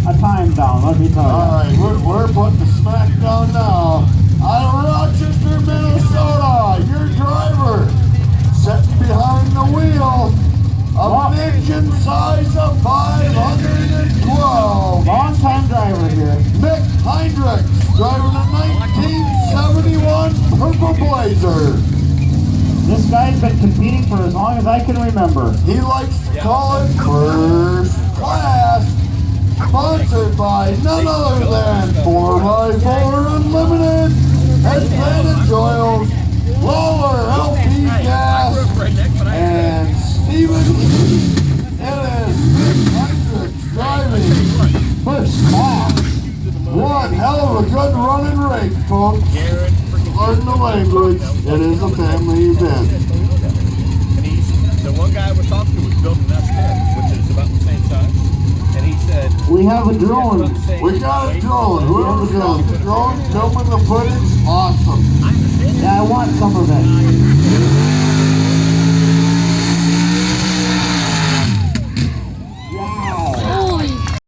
a time down, let me tell you. Alright, we're putting the smack down now. Out of Rochester, Minnesota, your driver, sitting behind the wheel of an engine size of 512. Long time driver here. Mick Hendricks, driving a 1971 Purple Blazer. This guy's been competing for as long as I can remember. He likes to call it first class. Sponsored by none other than 4x4 Unlimited, Advantage Oils, Lawler LP Gas, and Steven. It is Mick Hendricks driving first class. One hell of a good running rate, folks. Learn the language. It is a family event. And the one guy we're talking to was building an S10, which is about the same size. And he said, We have a drone. We got a drone. Whoever's got the drone filming the footage, awesome. I understand. Yeah, I want some of it.